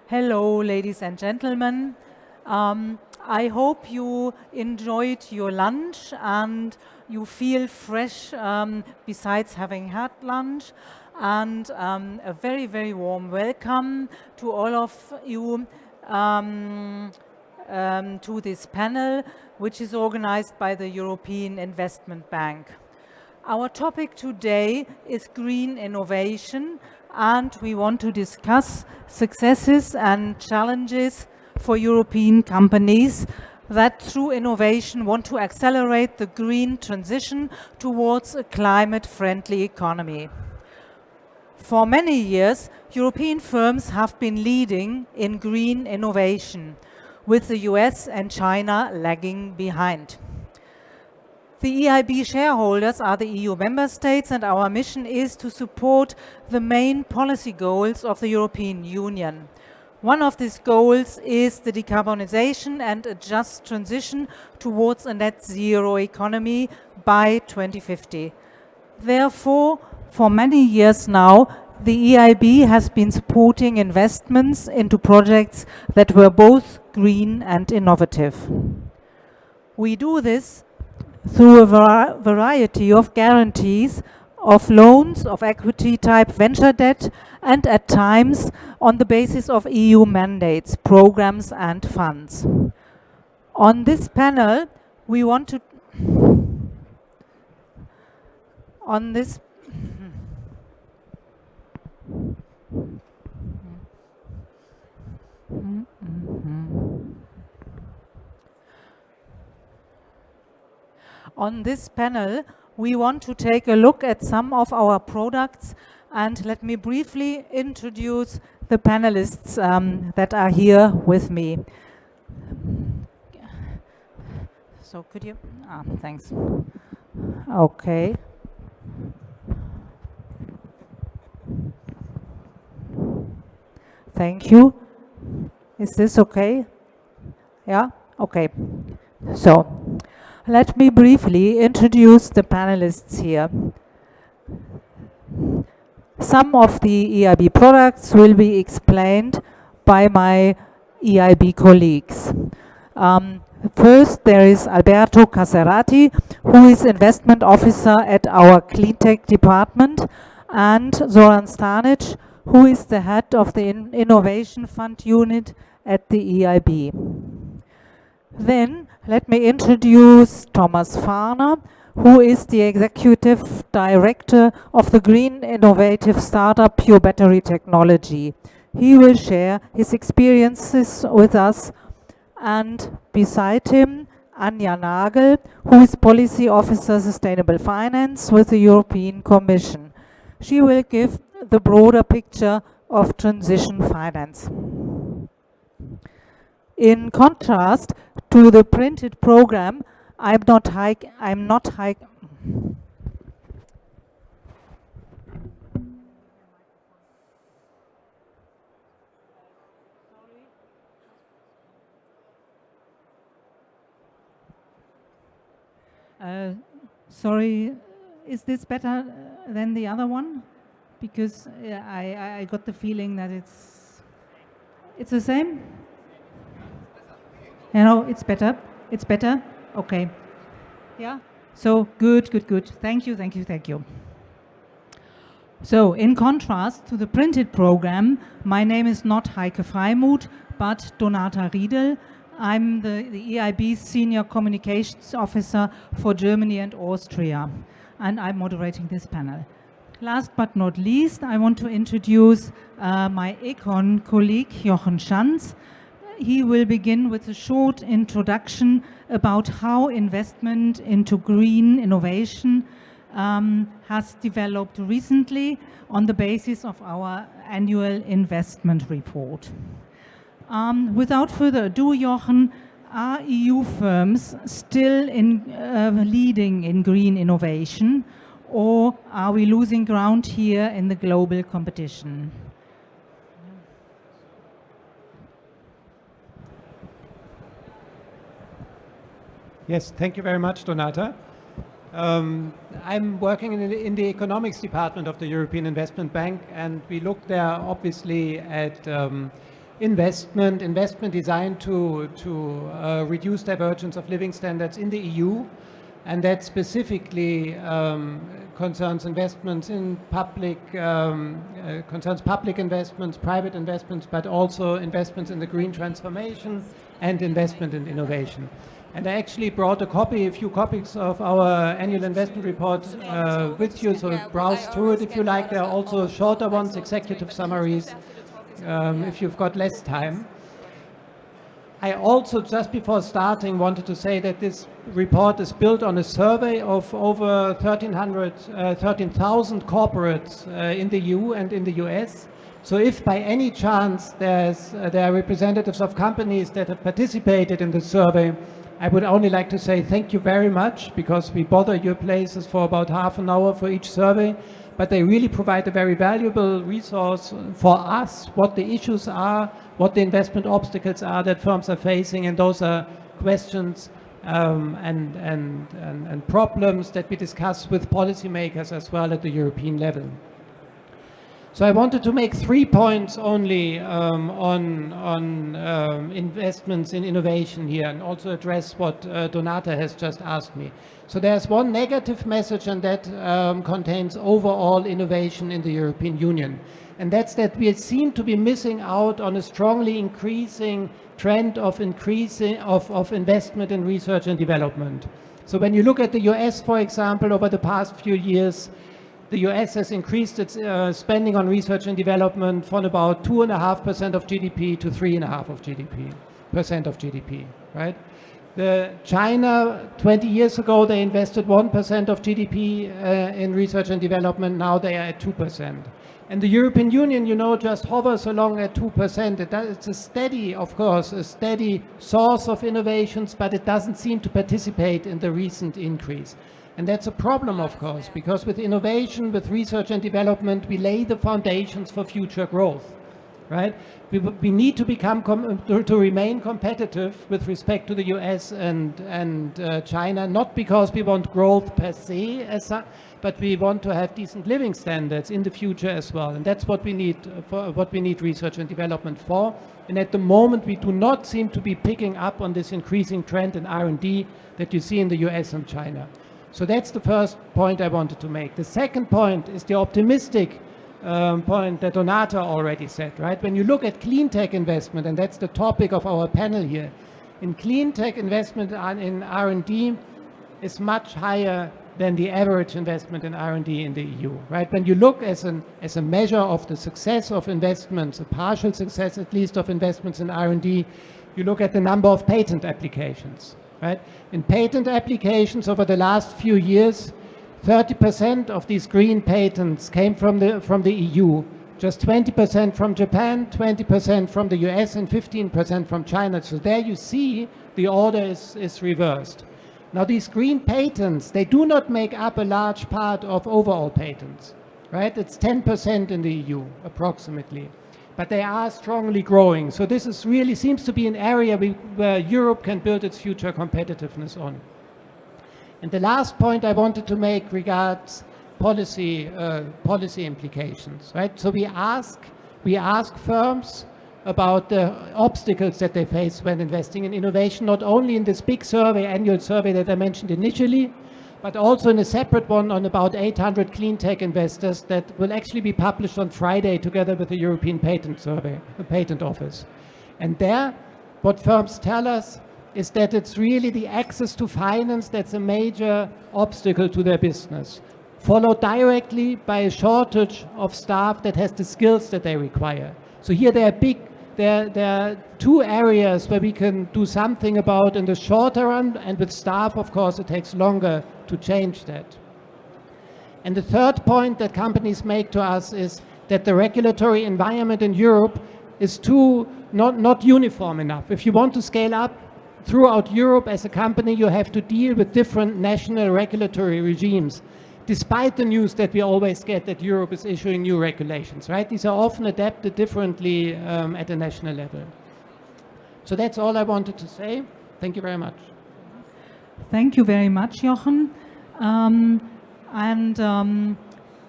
Hello, ladies and gentlemen. I hope you enjoyed your lunch and you feel fresh besides having had lunch. And a very, very warm welcome to all of you to this panel, which is organized by the European Investment Bank. Our topic today is green innovation, and we want to discuss successes and challenges for European companies that through innovation want to accelerate the green transition towards a climate-friendly economy. For many years, European firms have been leading in green innovation, with the US and China lagging behind. The EIB shareholders are the EU member states, and our mission is to support the main policy goals of the European Union. One of these goals is the decarbonization and a just transition towards a net zero economy by 2050. Therefore, for many years now, the EIB has been supporting investments into projects that were both green and innovative. We do this through a variety of guarantees, of loans, of equity-type venture debt, and at times on the basis of EU mandates, programs and funds. On this panel, we want to... On this... On this panel, we want to take a look at some of our products, and let me briefly introduce the panelists that are here with me. So could you, thanks. Okay. Thank you. Is this okay? Yeah? Okay. So, let me briefly introduce the panelists here. Some of the EIB products will be explained by my EIB colleagues. First, there is Alberto Caserati, who is investment officer at our Cleantech department, and Zoran Stanic, who is the head of the Innovation Fund unit at the EIB. Then, let me introduce Thomas Farner, who is the executive director of the green innovative startup Pure Battery Technology. He will share his experiences with us, and beside him, Anja Nagel, who is policy officer sustainable finance with the European Commission. She will give the broader picture of transition finance. In contrast to the printed program, I'm not high. Sorry, is this better than the other one? Because I got the feeling that it's the same. You know, it's better. It's better. Okay. Yeah. So good. Thank you. So in contrast to the printed program, my name is not Heike Freimuth, but Donata Riedel. I'm the EIB Senior Communications Officer for Germany and Austria, and I'm moderating this panel. Last but not least, I want to introduce my Econ colleague, Jochen Schanz. He will begin with a short introduction about how investment into green innovation has developed recently on the basis of our annual investment report. Without further ado, Jochen, are EU firms still leading in green innovation, or are we losing ground here in the global competition? Yes, thank you very much, Donata. I'm working in the economics department of the European Investment Bank, and we look there obviously at investment designed to reduce divergence of living standards in the EU, and that specifically concerns investments in concerns public investments, private investments, but also investments in the green transformation and investment in innovation. And I actually brought a few copies of our annual investment report with you, so browse through it if you like. There are also shorter ones, executive summaries, if you've got less time. I also, just before starting, wanted to say that this report is built on a survey of over 13,000 corporates in the EU and in the US. So if by any chance there are representatives of companies that have participated in the survey, I would only like to say thank you very much, because we bother your places for about half an hour for each survey, but they really provide a very valuable resource for us, what the issues are, what the investment obstacles are that firms are facing, and those are questions and problems that we discuss with policymakers as well at the European level. So I wanted to make 3 points only on investments in innovation here, and also address what Donata has just asked me. So there's one negative message, and that contains overall innovation in the European Union. And that's that we seem to be missing out on a strongly increasing trend of investment in research and development. So when you look at the US, for example, over the past few years, the US has increased its spending on research and development from about 2.5% of GDP to 3.5% of GDP, right? China, 20 years ago, they invested 1% of GDP in research and development. Now they are at 2%. And the European Union, just hovers along at 2%. It's a steady, of course, a steady source of innovations, but it doesn't seem to participate in the recent increase. And that's a problem, of course, because with innovation, with research and development, we lay the foundations for future growth, right? We need to to remain competitive with respect to the US and China, not because we want growth per se, but we want to have decent living standards in the future as well. And that's what we need research and development for. And at the moment, we do not seem to be picking up on this increasing trend in R&D that you see in the US and China. So that's the first point I wanted to make. The second point is the optimistic point that Donata already said, right? When you look at clean tech investment, and that's the topic of our panel here, in clean tech investment in R&D is much higher than the average investment in R&D in the EU, right? When you look as a measure of the success of investments, a partial success at least of investments in R&D, you look at the number of patent applications. Right? In patent applications over the last few years, 30% of these green patents came from the EU, just 20% from Japan, 20% from the US, and 15% from China. So there you see the order is reversed. Now these green patents, they do not make up a large part of overall patents, right? It's 10% in the EU, approximately. But they are strongly growing. So this really seems to be an area where Europe can build its future competitiveness on. And the last point I wanted to make regards policy implications, right? So we ask firms about the obstacles that they face when investing in innovation, not only in this big survey, annual survey that I mentioned initially, but also in a separate one on about 800 clean tech investors that will actually be published on Friday together with the European Patent Survey, the Patent Office. And there, what firms tell us is that it's really the access to finance that's a major obstacle to their business, followed directly by a shortage of staff that has the skills that they require. So here there are two areas where we can do something about in the shorter run, and with staff, of course, it takes longer to change that. And the third point that companies make to us is that the regulatory environment in Europe is not uniform enough. If you want to scale up throughout Europe as a company, you have to deal with different national regulatory regimes, despite the news that we always get that Europe is issuing new regulations, right? These are often adapted differently at a national level. So that's all I wanted to say. Thank you very much. Thank you very much, Jochen.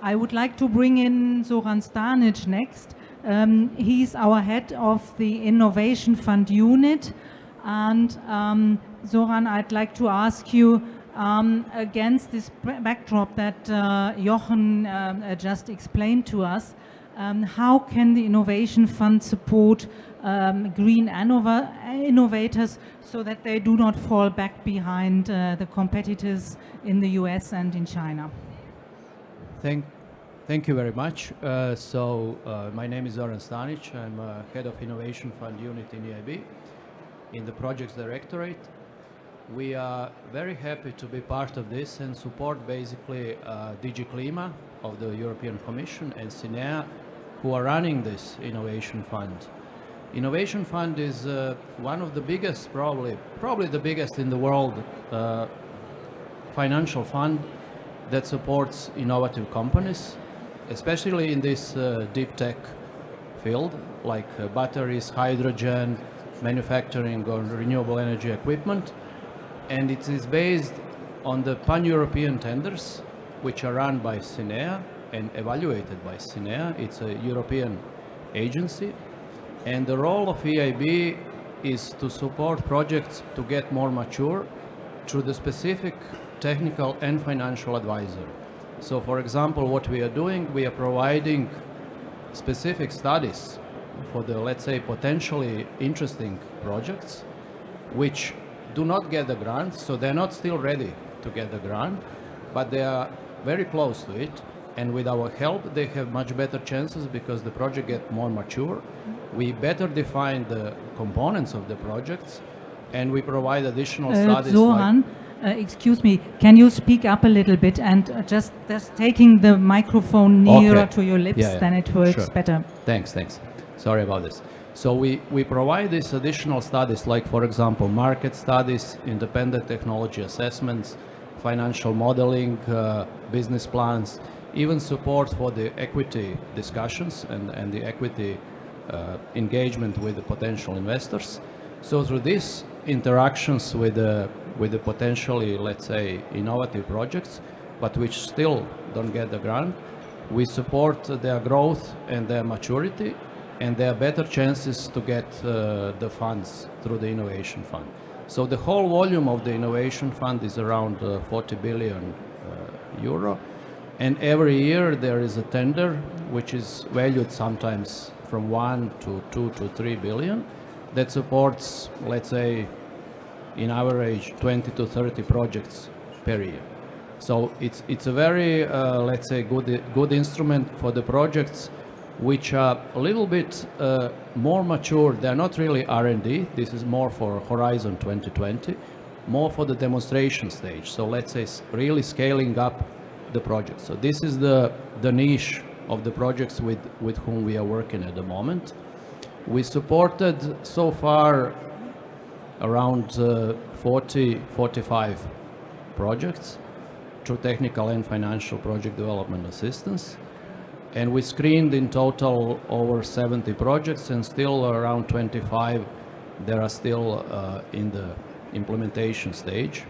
I would like to bring in Zoran Stanic next. He's our head of the Innovation Fund unit. And Zoran, I'd like to ask you, against this backdrop that Jochen just explained to us, how can the Innovation Fund support green innovators so that they do not fall back behind the competitors in the US and in China? Thank you very much. My name is Zoran Stanic. I'm head of Innovation Fund unit in EIB in the Projects Directorate. We are very happy to be part of this and support basically DG Klima of the European Commission and CINEA, who are running this Innovation Fund. Innovation Fund is one of the biggest, probably the biggest in the world financial fund that supports innovative companies, especially in this deep tech field, like batteries, hydrogen, manufacturing or renewable energy equipment. And it is based on the pan-European tenders, which are run by CINEA and evaluated by CINEA. It's a European agency. And the role of EIB is to support projects to get more mature through the specific technical and financial advisor. So for example, what we are doing, we are providing specific studies for the, let's say, potentially interesting projects, which do not get the grant, so they're not still ready to get the grant, but they are very close to it. And with our help, they have much better chances because the project gets more mature. We better define the components of the projects, and we provide additional studies. Zoran, excuse me, can you speak up a little bit and just taking the microphone nearer to your lips, then it works better. Thanks. Sorry about this. So we provide these additional studies, like for example, market studies, independent technology assessments, financial modeling, business plans, even support for the equity discussions and the equity engagement with the potential investors. So through these interactions with the potentially, let's say, innovative projects, but which still don't get the grant, we support their growth and their maturity and their better chances to get the funds through the Innovation Fund. So the whole volume of the Innovation Fund is around 40 billion euro. And every year there is a tender which is valued sometimes from 1 to 2 to 3 billion that supports, let's say, in average 20 to 30 projects per year. So it's a very, let's say, good instrument for the projects which are a little bit more mature. They're not really R&D. This is more for Horizon 2020, more for the demonstration stage. So let's say really scaling up the project. So this is the niche of the projects with whom we are working at the moment. We supported so far around 45 projects through technical and financial project development assistance. And we screened in total over 70 projects, and still around 25 there are still in the implementation stage.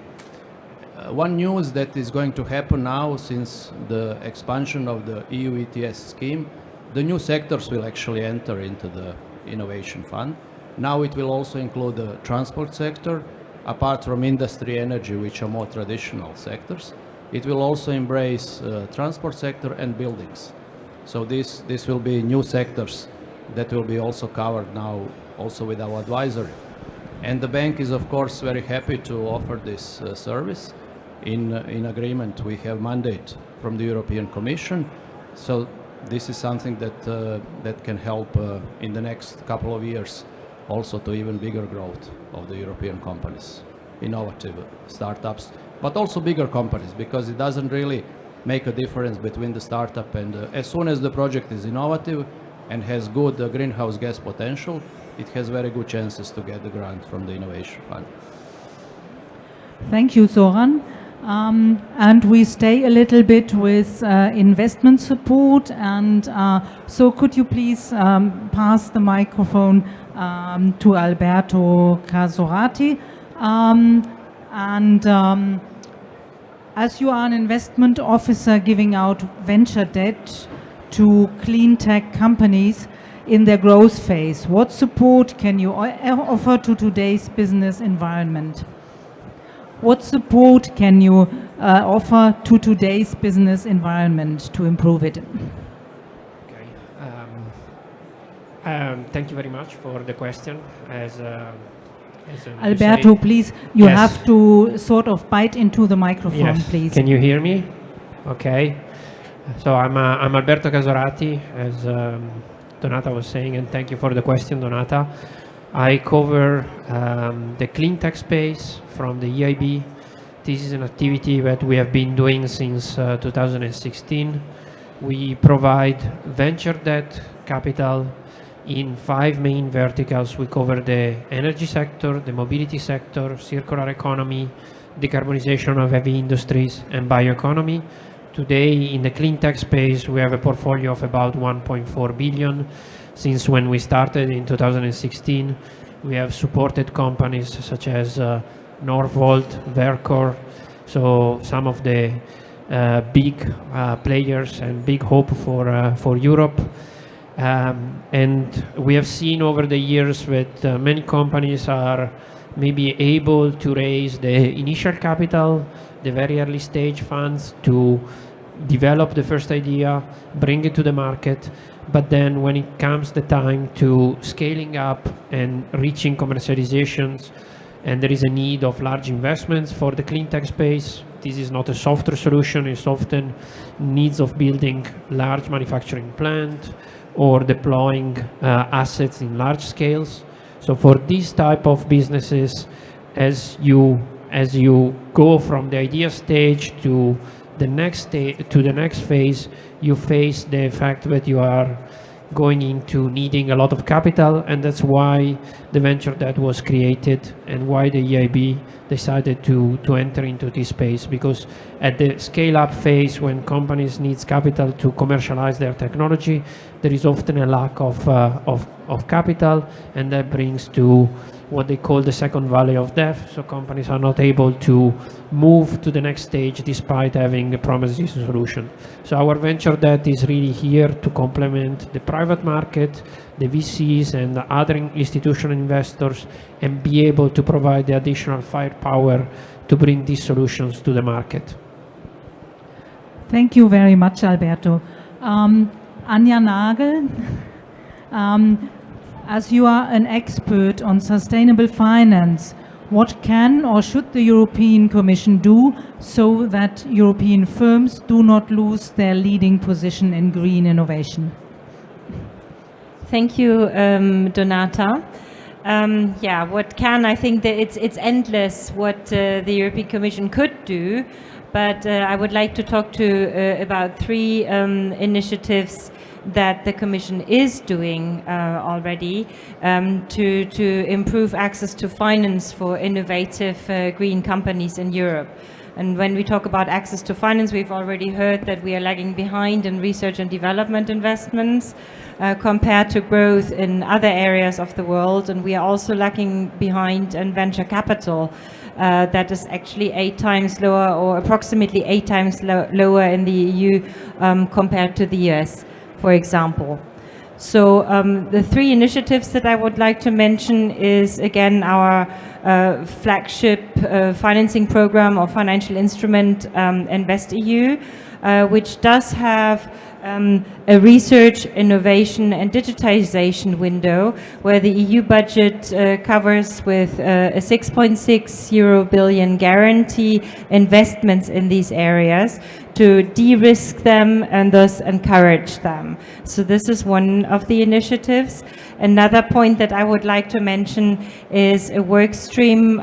One news that is going to happen now, since the expansion of the EU ETS scheme, the new sectors will actually enter into the Innovation Fund. Now it will also include the transport sector, apart from industry, energy, which are more traditional sectors. It will also embrace transport sector and buildings. So this will be new sectors that will be also covered now also with our advisory. And the bank is of course very happy to offer this service. In agreement, we have mandate from the European Commission. So this is something that can help in the next couple of years also to even bigger growth of the European companies, innovative startups, but also bigger companies, because it doesn't really make a difference between the startup and as soon as the project is innovative and has good greenhouse gas potential, it has very good chances to get the grant from the Innovation Fund. Thank you, Zoran. And we stay a little bit with investment support, and so could you please pass the microphone to Alberto Casorati, as you are an investment officer giving out venture debt to clean tech companies, in their growth phase. What support can you offer to today's business environment? What support can you offer to today's business environment to improve it? Okay. Thank you very much for the question. Alberto, please, you Yes. have to sort of bite into the microphone, Yes. please. Can you hear me? Okay. So I'm Alberto Casorati, as Donata was saying, and thank you for the question, Donata. I cover the clean tech space from the EIB. This is an activity that we have been doing since 2016. We provide venture debt capital in 5 main verticals. We cover the energy sector, the mobility sector, circular economy, decarbonization of heavy industries, and bioeconomy. Today, in the clean tech space, we have a portfolio of about 1.4 billion. Since when we started in 2016, we have supported companies such as Northvolt, Vercor, so some of the big players and big hope for Europe. And we have seen over the years that many companies are maybe able to raise the initial capital, the very early stage funds to develop the first idea, bring it to the market, but then when it comes the time to scaling up and reaching commercializations, and there is a need of large investments for the clean tech space, this is not a software solution, it's often needs of building large manufacturing plant or deploying assets in large scales. So for these type of businesses, as you go from the idea stage to the next phase, you face the fact that you are going into needing a lot of capital, and that's why the venture debt was created and why the EIB decided to enter into this space. Because at the scale-up phase, when companies needs capital to commercialize their technology, there is often a lack of capital, and that brings to what they call the second valley of death. So companies are not able to move to the next stage despite having a promising solution. So our venture debt is really here to complement the private market, the VCs and the other institutional investors, and be able to provide the additional firepower to bring these solutions to the market. Thank you very much, Alberto. Anja Nagel, as you are an expert on sustainable finance, what can or should the European Commission do so that European firms do not lose their leading position in green innovation? Thank you, Donata. Yeah, what can, I think that it's endless what the European Commission could do, but I would like to talk to about 3 initiatives that the Commission is doing already to improve access to finance for innovative green companies in Europe. And when we talk about access to finance, we've already heard that we are lagging behind in research and development investments compared to growth in other areas of the world. And we are also lagging behind in venture capital. That is actually 8 times lower, or approximately 8 times lower in the EU compared to the US, for example. So the 3 initiatives that I would like to mention is, again, our flagship financing program or financial instrument, InvestEU, which does have a research, innovation and digitization window where the EU budget covers with a 6.6 billion guarantee investments in these areas to de-risk them and thus encourage them. So this is one of the initiatives. Another point that I would like to mention is a work stream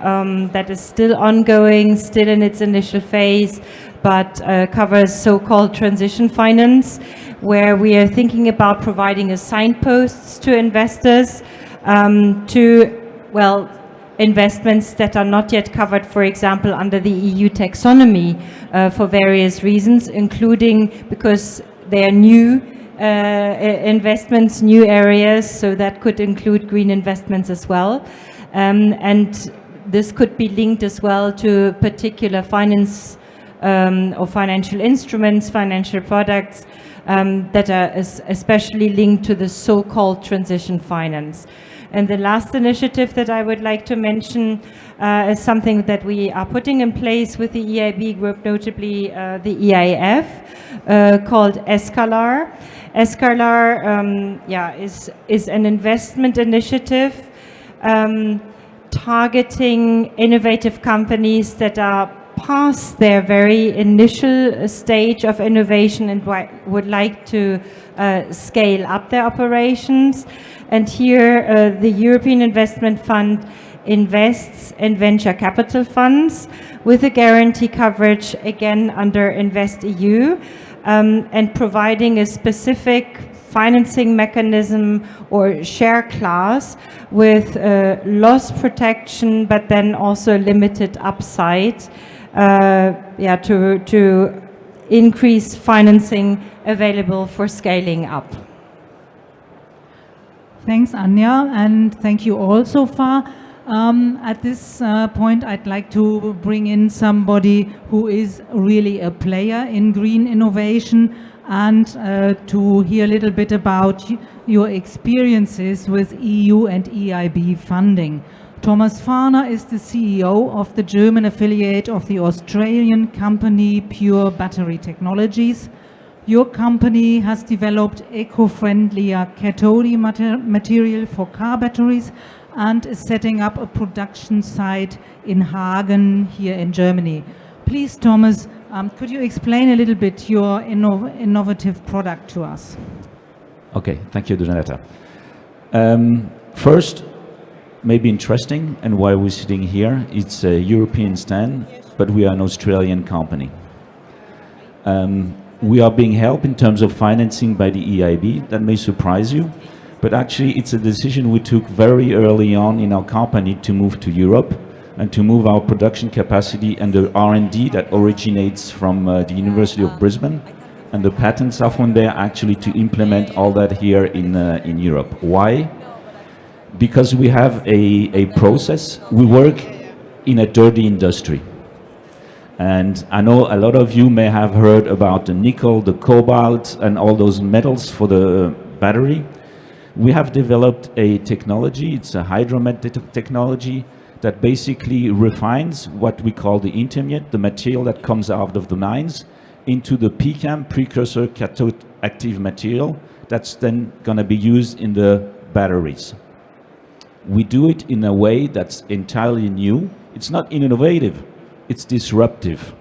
that is still ongoing, still in its initial phase, but covers so-called transition finance, where we are thinking about providing a signposts to investors investments that are not yet covered, for example, under the EU taxonomy for various reasons, including because they are new investments, new areas, so that could include green investments as well. And this could be linked as well to particular finance or financial instruments, financial products that are especially linked to the so-called transition finance. And the last initiative that I would like to mention is something that we are putting in place with the EIB group, notably the EIF, called Escalar. Escalar is an investment initiative targeting innovative companies that are past their very initial stage of innovation and would like to scale up their operations. And here the European Investment Fund invests in venture capital funds with a guarantee coverage, again under InvestEU, and providing a specific financing mechanism or share class with loss protection, but then also limited upside to increase financing available for scaling up. Thanks, Anja, and thank you all so far. At this point, I'd like to bring in somebody who is really a player in green innovation and to hear a little bit about your experiences with EU and EIB funding. Thomas Farner is the CEO of the German affiliate of the Australian company Pure Battery Technologies. Your company has developed eco-friendlier cathode material for car batteries and is setting up a production site in Hagen here in Germany. Please, Thomas, could you explain a little bit your innovative product to us? Okay, thank you, Donata. First, maybe interesting, and why we're sitting here, it's a European stand, but we are an Australian company. We are being helped in terms of financing by the EIB. That may surprise you, but actually it's a decision we took very early on in our company to move to Europe and to move our production capacity and the R&D that originates from the University of Brisbane, and the patents are from there actually to implement all that here in Europe. Why? Because we have a process. We work in a dirty industry. And I know a lot of you may have heard about the nickel, the cobalt, and all those metals for the battery. We have developed a technology, it's a hydromet technology, that basically refines what we call the intermediate, the material that comes out of the mines, into the PCAM, precursor cathode active material, that's then going to be used in the batteries. We do it in a way that's entirely new. It's not innovative, it's disruptive.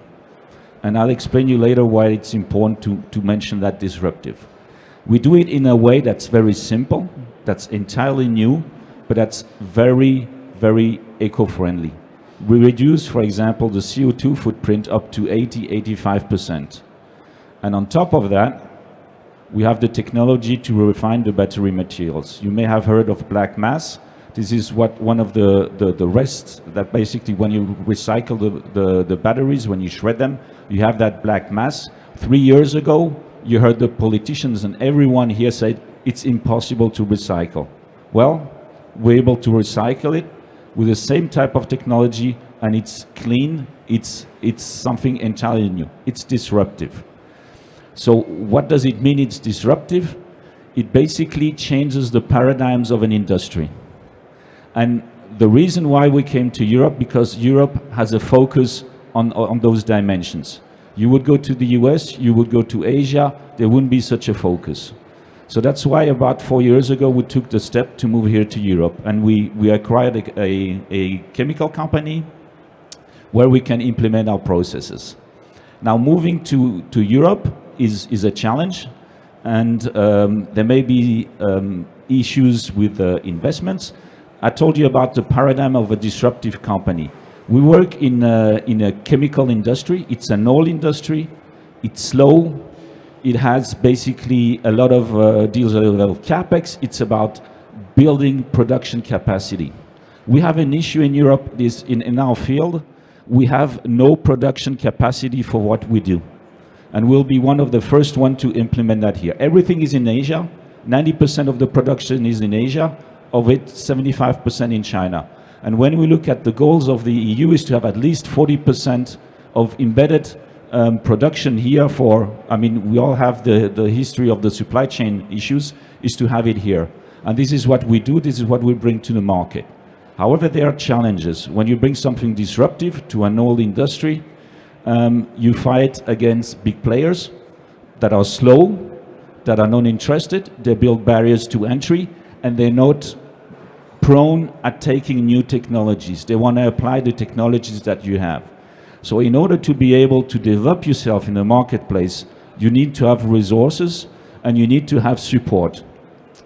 And I'll explain you later why it's important to mention that disruptive. We do it in a way that's very simple, that's entirely new, but that's very, very eco-friendly. We reduce, for example, the CO2 footprint up to 80–85%. And on top of that, we have the technology to refine the battery materials. You may have heard of black mass. This is what one of the rests that basically when you recycle the batteries, when you shred them, you have that black mass. 3 years ago, you heard the politicians and everyone here said it's impossible to recycle. Well, we're able to recycle it with the same type of technology, and it's clean, it's something entirely new. It's disruptive. So what does it mean it's disruptive? It basically changes the paradigms of an industry. And the reason why we came to Europe, because Europe has a focus on those dimensions. You would go to the US, you would go to Asia, there wouldn't be such a focus. So that's why about 4 years ago we took the step to move here to Europe, and we acquired a chemical company where we can implement our processes. Now moving to Europe is a challenge, and there may be issues with investments. I told you about the paradigm of a disruptive company. We work in a chemical industry. It's an oil industry. It's slow. It has basically a lot of deals with a lot of capex. It's about building production capacity. We have an issue in Europe. In our field, we have no production capacity for what we do, and we'll be one of the first one to implement that here. Everything is in Asia. 90% of the production is in Asia. Of it, 75% in China. And when we look at the goals of the EU is to have at least 40% of embedded production here we all have the history of the supply chain issues, is to have it here. And this is what we do, this is what we bring to the market. However, there are challenges. When you bring something disruptive to an old industry, you fight against big players that are slow, that are not interested, they build barriers to entry, and they're not prone at taking new technologies. They want to apply the technologies that you have. So in order to be able to develop yourself in the marketplace, you need to have resources and you need to have support.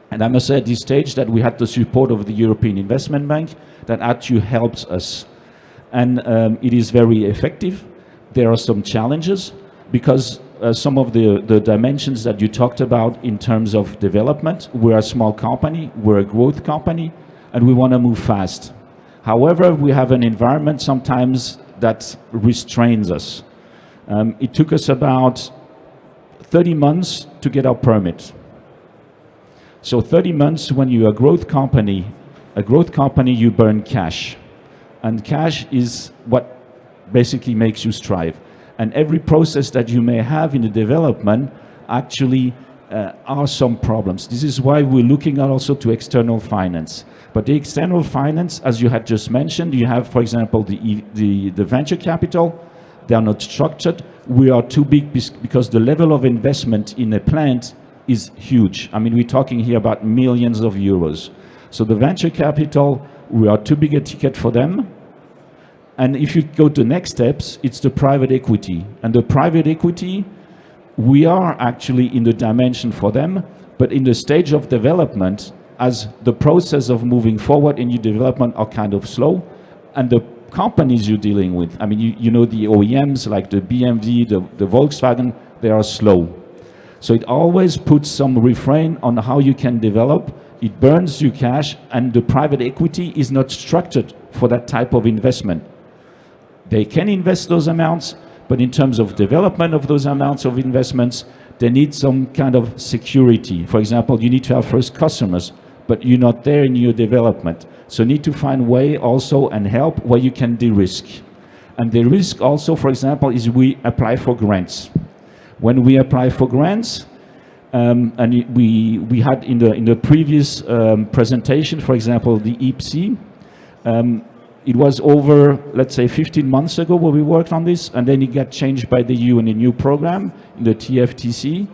And I must say at this stage that we had the support of the European Investment Bank that actually helps us. And it is very effective. There are some challenges because some of the dimensions that you talked about in terms of development, we're a small company, we're a growth company, and we want to move fast. However, we have an environment sometimes that restrains us. It took us about 30 months to get our permit. So 30 months when you're a growth company, you burn cash. And cash is what basically makes you strive. And every process that you may have in the development actually are some problems. This is why we're looking at also to external finance. But the external finance, as you had just mentioned, you have, for example, the venture capital. They are not structured. We are too big because the level of investment in a plant is huge. I mean, we're talking here about millions of euros. So the venture capital, we are too big a ticket for them. And if you go to next steps, it's the private equity. And the private equity, we are actually in the dimension for them, but in the stage of development, as the process of moving forward in your development are kind of slow, and the companies you're dealing with, I mean, you know the OEMs like the BMW, the Volkswagen, they are slow. So it always puts some refrain on how you can develop. It burns you cash, and the private equity is not structured for that type of investment. They can invest those amounts, but in terms of development of those amounts of investments, they need some kind of security. For example, you need to have first customers, but you're not there in your development. So you need to find way also and help where you can de-risk. And the risk also, for example, is we apply for grants. When we apply for grants, and we had in the previous presentation, for example, the EPC, it was over, let's say, 15 months ago where we worked on this, and then it got changed by the EU in a new program, in the TFTC,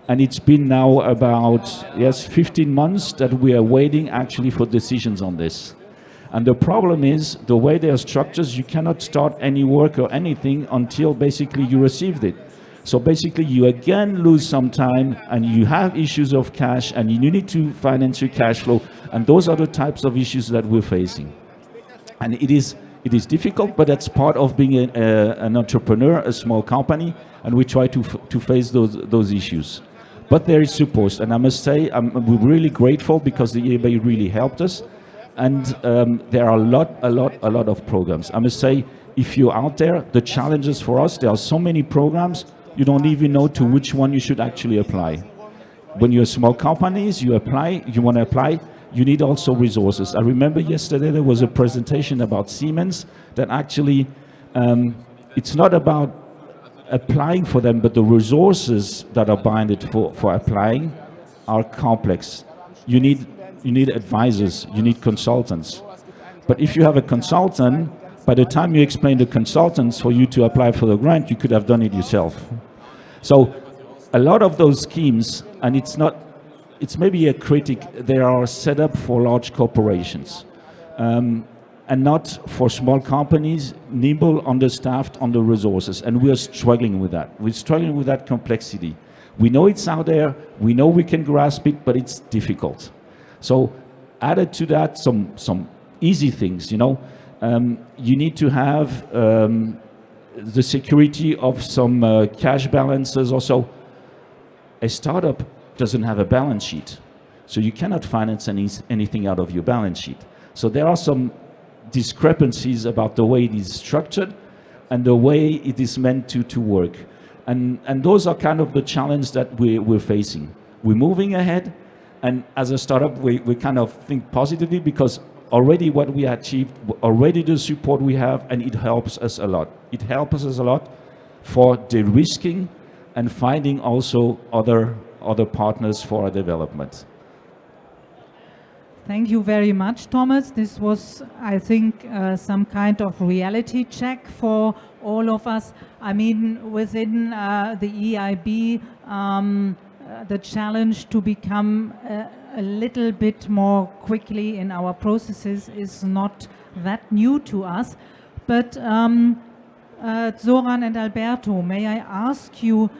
and it's been now about, 15 months that we are waiting actually for decisions on this. And the problem is, the way they are structured, you cannot start any work or anything until basically you received it. So basically you again lose some time, and you have issues of cash, and you need to finance your cash flow, and those are the types of issues that we're facing. And it is difficult, but that's part of being an entrepreneur, a small company, and we try to face those issues. But there is support, and I must say we're really grateful because the EIB really helped us, and there are a lot of programs. I must say, if you're out there, the challenges for us, there are so many programs, you don't even know to which one you should actually apply. When you're small companies, you want to apply, you need also resources. I remember yesterday there was a presentation about Siemens that actually, it's not about applying for them, but the resources that are binded for applying are complex. You need advisors, you need consultants. But if you have a consultant, by the time you explain the consultants for you to apply for the grant, you could have done it yourself. So a lot of those schemes, and it's maybe a critic, they are set up for large corporations and not for small companies, nimble, understaffed, under resources. And we are struggling with that. We're struggling with that complexity. We know it's out there, we know we can grasp it, but it's difficult. So added to that, some easy things, you need to have the security of some cash balances. Also, a startup doesn't have a balance sheet, so you cannot finance anything out of your balance sheet. So there are some discrepancies about the way it is structured and the way it is meant to work. And those are kind of the challenge that we're facing. We're moving ahead, and as a startup, we kind of think positively because already what we achieved, already the support we have, and it helps us a lot. It helps us a lot for de-risking and finding also other partners for our development. Thank you very much, Thomas. This was, I think, some kind of reality check for all of us. I mean, within the EIB, the challenge to become a little bit more quickly in our processes is not that new to us. But Zoran and Alberto, may I ask you,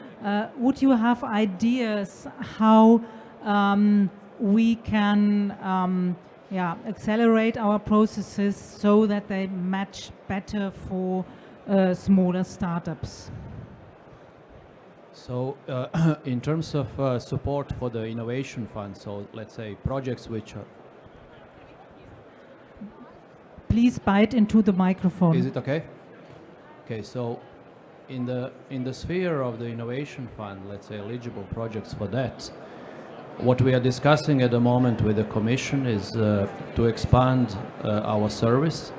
would you have ideas how we can accelerate our processes so that they match better for smaller startups? So in terms of support for the innovation fund, so let's say projects which are... Please bite into the microphone. Is it okay? Okay, so in the sphere of the innovation fund, let's say eligible projects for that, what we are discussing at the moment with the Commission is to expand our service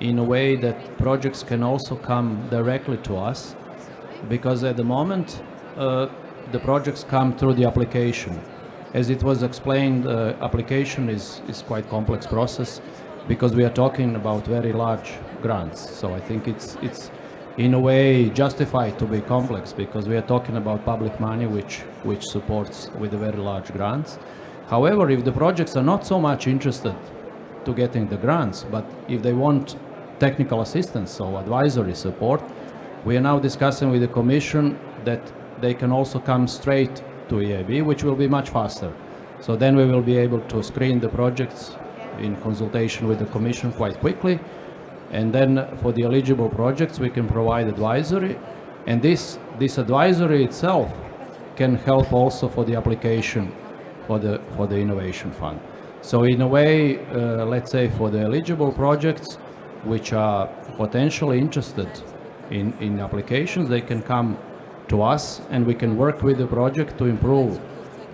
in a way that projects can also come directly to us, because at the moment the projects come through the application. As it was explained, application is quite complex process because we are talking about very large grants. So I think it's in a way justified to be complex because we are talking about public money which supports with the very large grants. However, if the projects are not so much interested to getting the grants, but if they want technical assistance, so advisory support, we are now discussing with the Commission that they can also come straight to EIB, which will be much faster. So then we will be able to screen the projects in consultation with the Commission quite quickly. And then for the eligible projects, we can provide advisory. And this advisory itself can help also for the application for the innovation fund. So in a way, let's say for the eligible projects which are potentially interested in applications, they can come to us and we can work with the project to improve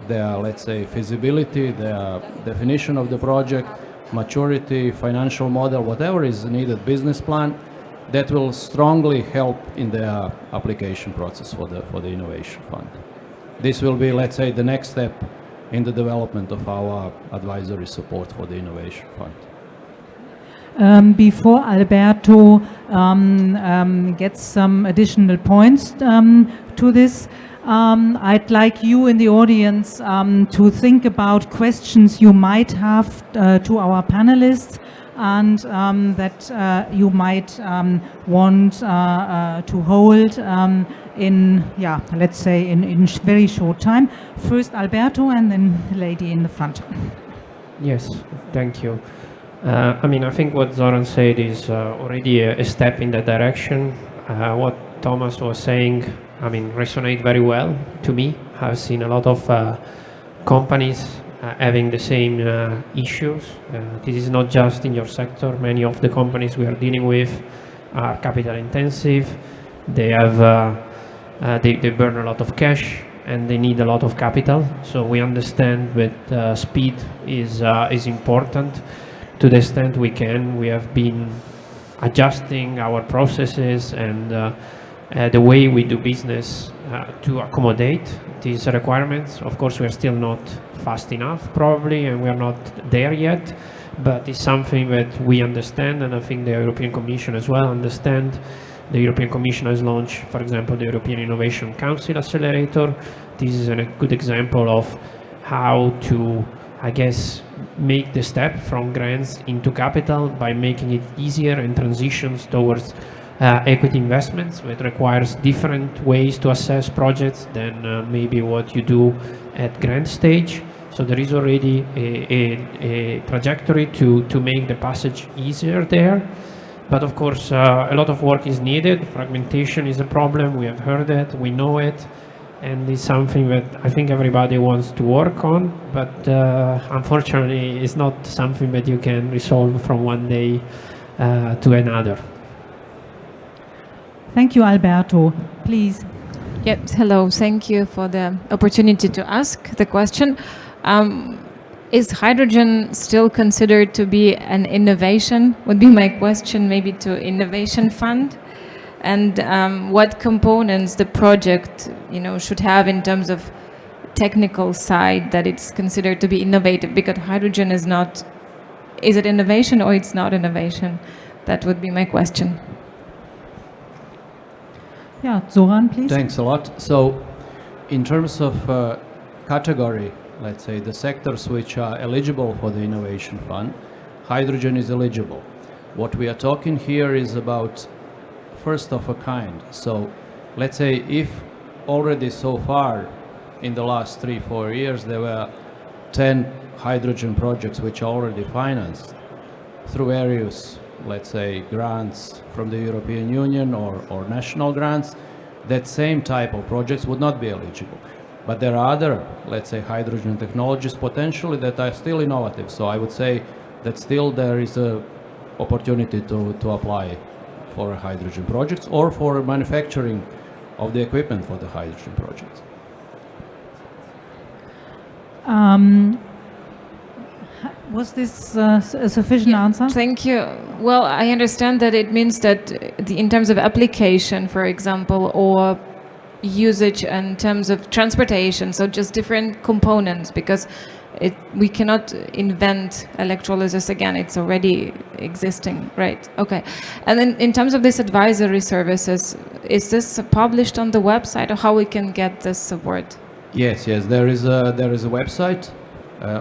their, let's say, feasibility, their definition of the project, maturity, financial model, whatever is needed, business plan, that will strongly help in the application process for the innovation fund. This will be, let's say, the next step in the development of our advisory support for the innovation fund. Before Alberto gets some additional points to this, I'd like you in the audience to think about questions you might have to our panelists and that you might want to hold in, let's say in very short time. First Alberto and then the lady in the front. Yes, thank you. I mean, I think what Zoran said is already a step in that direction. What Thomas was saying, I mean, resonate very well to me. I've seen a lot of companies having the same issues. This is not just in your sector. Many of the companies we are dealing with are capital intensive. They have they burn a lot of cash and they need a lot of capital. So we understand that speed is important. To the extent we can, we have been adjusting our processes and the way we do business to accommodate these requirements. Of course, we are still not fast enough, probably, and we are not there yet, but it's something that we understand, and I think the European Commission as well understand. The European Commission has launched, for example, the European Innovation Council Accelerator. This is a good example of how to, I guess, make the step from grants into capital by making it easier and transitions towards equity investments, which requires different ways to assess projects than maybe what you do at grant stage. So there is already a trajectory to make the passage easier there. But of course, a lot of work is needed. Fragmentation is a problem. We have heard it, we know it. And it's something that I think everybody wants to work on, but unfortunately it's not something that you can resolve from one day to another. Thank you, Alberto. Please. Yes, hello. Thank you for the opportunity to ask the question. Is hydrogen still considered to be an innovation? Would be my question maybe to Innovation Fund. and what components the project, should have in terms of technical side that it's considered to be innovative, because hydrogen is it innovation or it's not innovation? That would be my question. Yeah, Zoran, please. Thanks a lot. So, in terms of category, let's say the sectors which are eligible for the Innovation Fund, hydrogen is eligible. What we are talking here is about first of a kind. So, let's say if already so far in the last 3-4 years there were 10 hydrogen projects which are already financed through various, let's say, grants from the European Union or national grants, that same type of projects would not be eligible. But there are other, let's say, hydrogen technologies potentially that are still innovative. So I would say that still there is a opportunity to apply for hydrogen projects or for manufacturing of the equipment for the hydrogen projects. Was this a sufficient answer? Thank you. Well, I understand that it means that in terms of application, for example, or usage in terms of transportation, so just different components, because we cannot invent electrolysis again, it's already existing, right? Okay. And then in terms of this advisory services, is this published on the website, or how we can get this support? Yes, there is a website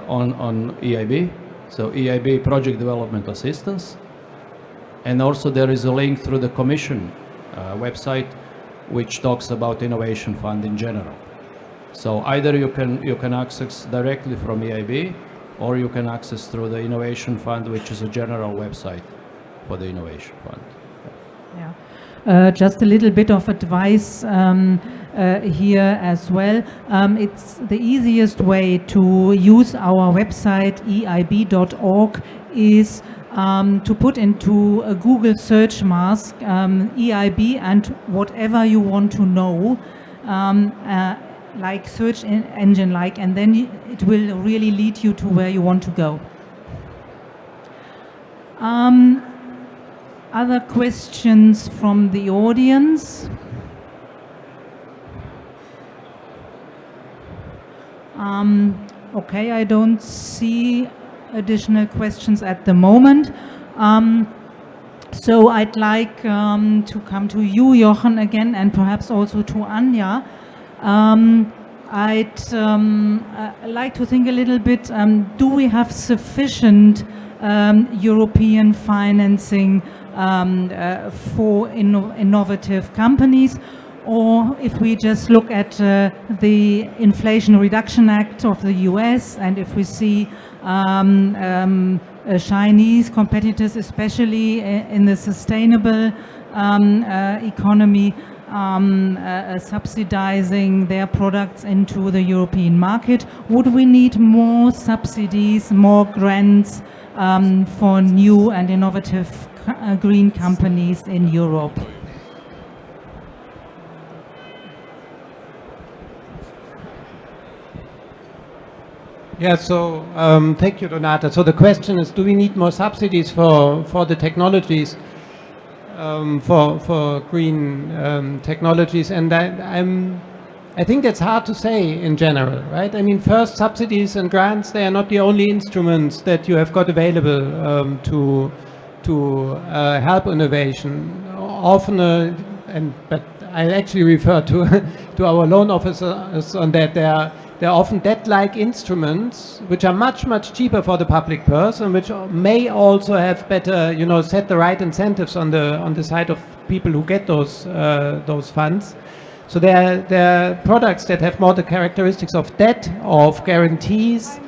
on EIB, so EIB Project Development Assistance, and also there is a link through the Commission website which talks about Innovation Fund in general. So either you can access directly from EIB, or you can access through the Innovation Fund, which is a general website for the Innovation Fund. Yeah. Just a little bit of advice here as well. It's the easiest way to use our website eib.org is to put into a Google search mask EIB and whatever you want to know, like search engine like, and then it will really lead you to where you want to go. Other questions from the audience? Okay, I don't see additional questions at the moment. So I'd like to come to you, Jochen, again, and perhaps also to Anja. I'd like to think a little bit, do we have sufficient European financing for innovative companies? Or if we just look at the Inflation Reduction Act of the US, and if we see Chinese competitors, especially in the sustainable economy, subsidizing their products into the European market, would we need more subsidies, more grants for new and innovative green companies in Europe? Yeah, so thank you, Donata. So the question is, do we need more subsidies for the technologies, for green technologies? And I think that's hard to say in general, right? I mean, first, subsidies and grants, they are not the only instruments that you have got available to help innovation. Often, but I actually refer to our loan officers on that. There are often debt-like instruments which are much, much cheaper for the public purse, and which may also have better, set the right incentives on the side of people who get those funds. So there are products that have more the characteristics of debt, of guarantees,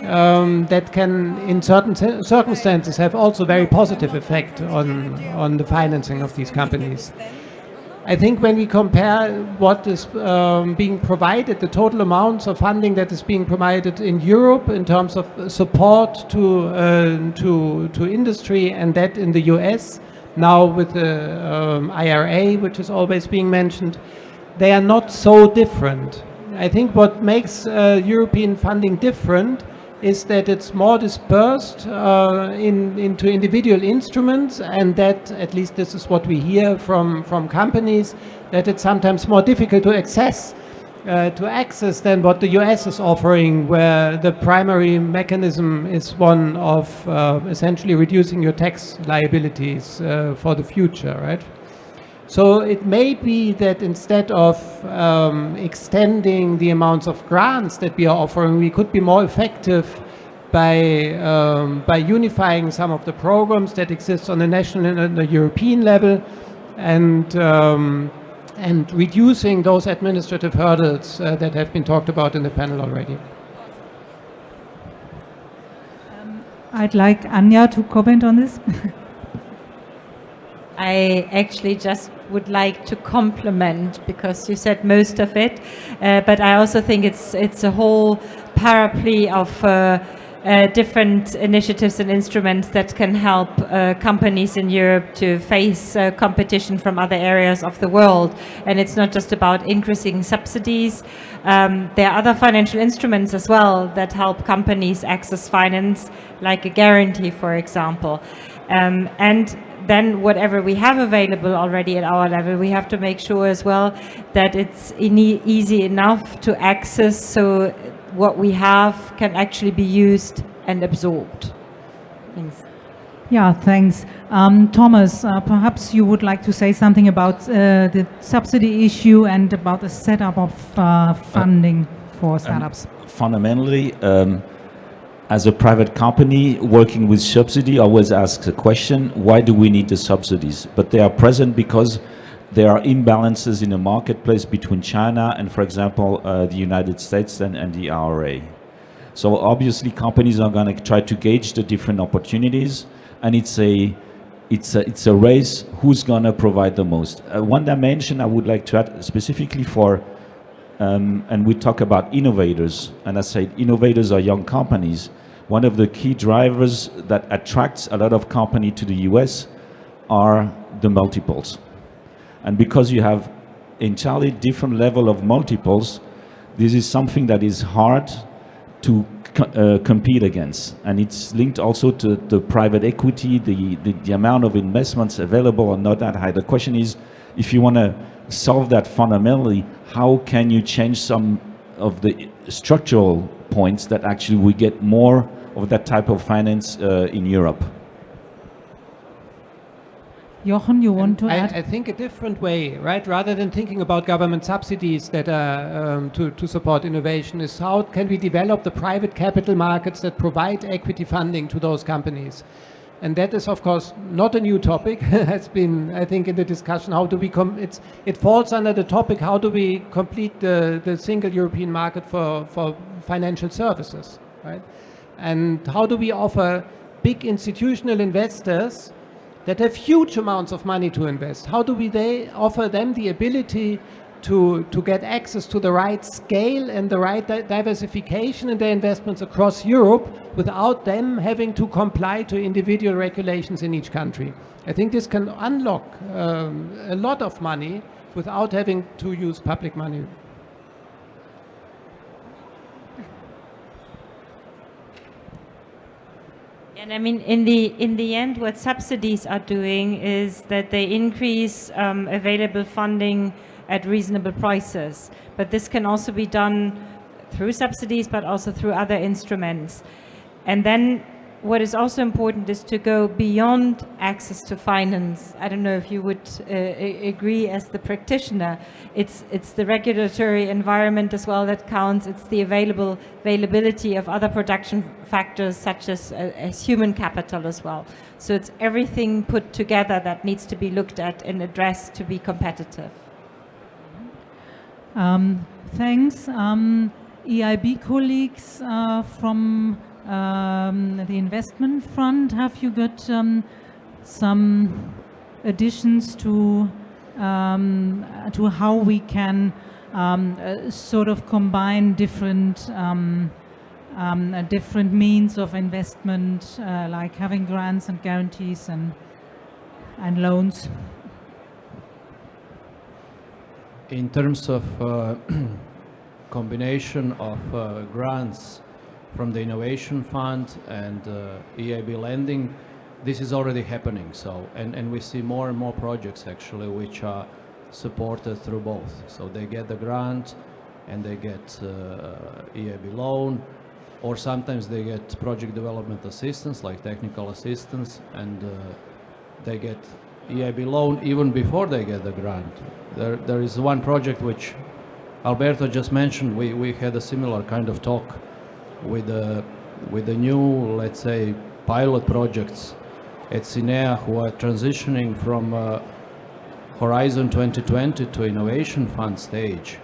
that can, in certain circumstances, have also very positive effect on the financing of these companies. I think when we compare what is being provided, the total amounts of funding that is being provided in Europe in terms of support to industry, and that in the US, now with the IRA, which is always being mentioned, they are not so different. I think what makes European funding different is that it's more dispersed into individual instruments, and that, at least this is what we hear from companies, that it's sometimes more difficult to access than what the US is offering, where the primary mechanism is one of essentially reducing your tax liabilities for the future, right? So it may be that instead of extending the amounts of grants that we are offering, we could be more effective by unifying some of the programs that exist on the national and the European level, and reducing those administrative hurdles that have been talked about in the panel already. I'd like Anja to comment on this. I actually just would like to compliment, because you said most of it, but I also think it's a whole paraply of different initiatives and instruments that can help companies in Europe to face competition from other areas of the world. And it's not just about increasing subsidies. There are other financial instruments as well that help companies access finance, like a guarantee, for example. And then whatever we have available already at our level, we have to make sure as well that it's easy enough to access, so what we have can actually be used and absorbed. Thanks. Yeah, thanks. Thomas, perhaps you would like to say something about the subsidy issue and about the setup of funding for startups. Fundamentally, as a private company working with subsidy, I always ask the question, why do we need the subsidies? But they are present because there are imbalances in the marketplace between China and, for example, the United States and the IRA. So obviously companies are going to try to gauge the different opportunities, and it's a race who's going to provide the most. One dimension I would like to add specifically for, and we talk about innovators, and I say innovators are young companies. One of the key drivers that attracts a lot of companies to the US are the multiples. And because you have entirely different level of multiples, this is something that is hard to compete against. And it's linked also to the private equity, the amount of investments available are not that high. The question is, if you want to solve that fundamentally, how can you change some of the structural points that actually we get more of that type of finance in Europe? Jochen, you want to add? I think a different way, right? Rather than thinking about government subsidies that are to support innovation, is how can we develop the private capital markets that provide equity funding to those companies? And that is, of course, not a new topic. Has been, I think, in the discussion. How do we it falls under the topic, how do we complete the single European market for financial services, right? And how do we offer big institutional investors that have huge amounts of money to invest? How do they offer them the ability to get access to the right scale and the right diversification in their investments across Europe without them having to comply to individual regulations in each country? I think this can unlock a lot of money without having to use public money. And I mean, in the end, what subsidies are doing is that they increase available funding at reasonable prices. But this can also be done through subsidies, but also through other instruments. And then what is also important is to go beyond access to finance. I don't know if you would agree as the practitioner. It's the regulatory environment as well that counts. It's the availability of other production factors such as human capital as well. So it's everything put together that needs to be looked at and addressed to be competitive. Thanks. EIB colleagues from the investment front, have you got some additions to how we can sort of combine different different means of investment, like having grants and guarantees and loans? In terms of combination of grants from the Innovation Fund and EIB lending, this is already happening. So, and we see more and more projects actually which are supported through both. So they get the grant and they get EIB loan, or sometimes they get project development assistance, like technical assistance, and they get EIB loan even before they get the grant. There is one project which Alberto just mentioned. We had a similar kind of talk with the new, let's say, pilot projects at CINEA who are transitioning from Horizon 2020 to Innovation Fund stage.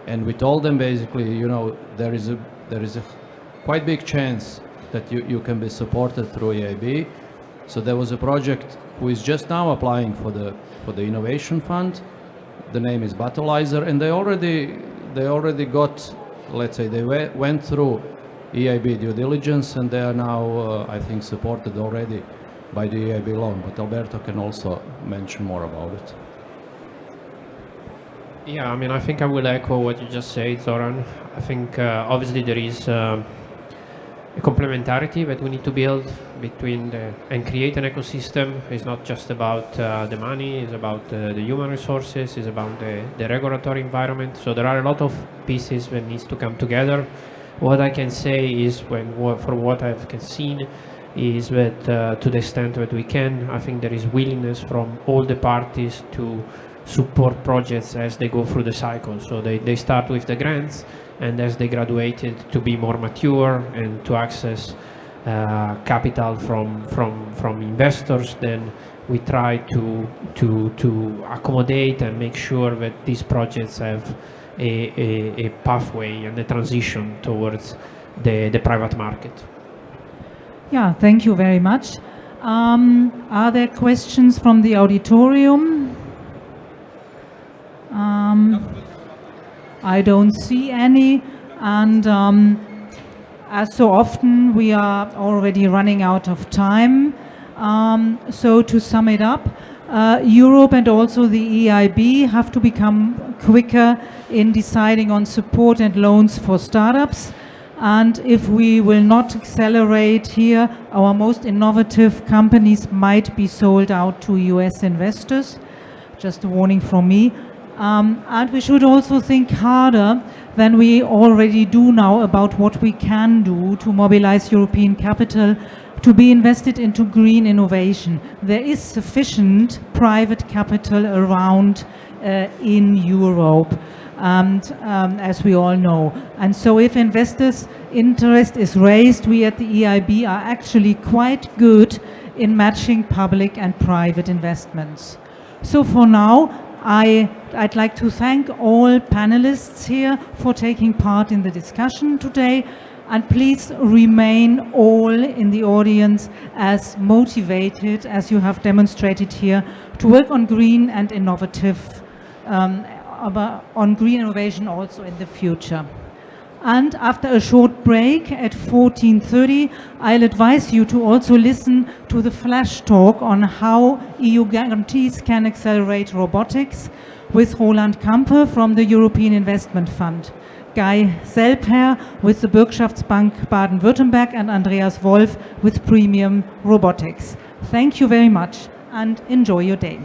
And we told them basically, you know, there is a quite big chance that you can be supported through EIB. So there was a project who is just now applying for the Innovation Fund. The name is Battleizer, and they already got, let's say, they went through EIB due diligence, and they are now, I think, supported already by the EIB loan. But Alberto can also mention more about it. Yeah, I mean, I think I will echo what you just said, Zoran. I think obviously there is a complementarity that we need to build between and create an ecosystem. It's not just about the money, it's about the human resources, it's about the regulatory environment. So there are a lot of pieces that needs to come together. What I can say is, from what I've seen, is that to the extent that we can, I think there is willingness from all the parties to support projects as they go through the cycle. So they start with the grants, and as they graduated to be more mature and to access capital from investors, then we try to accommodate and make sure that these projects have a pathway and a transition towards the private market. Yeah, thank you very much. Are there questions from the auditorium? I don't see any, and as so often we are already running out of time. So to sum it up, Europe and also the EIB have to become quicker in deciding on support and loans for startups. And if we will not accelerate here, our most innovative companies might be sold out to US investors. Just a warning from me. And we should also think harder than we already do now about what we can do to mobilize European capital to be invested into green innovation. There is sufficient private capital around in Europe, and as we all know. And so if investors' interest is raised, we at the EIB are actually quite good in matching public and private investments. So for now, I'd like to thank all panelists here for taking part in the discussion today, and please remain all in the audience as motivated as you have demonstrated here to work on green and innovative, on green innovation also in the future. And after a short break at 14:30, I'll advise you to also listen to the flash talk on how EU guarantees can accelerate robotics with Roland Kampe from the European Investment Fund, Guy Selper with the Bürgschaftsbank Baden-Württemberg, and Andreas Wolf with Premium Robotics. Thank you very much and enjoy your day.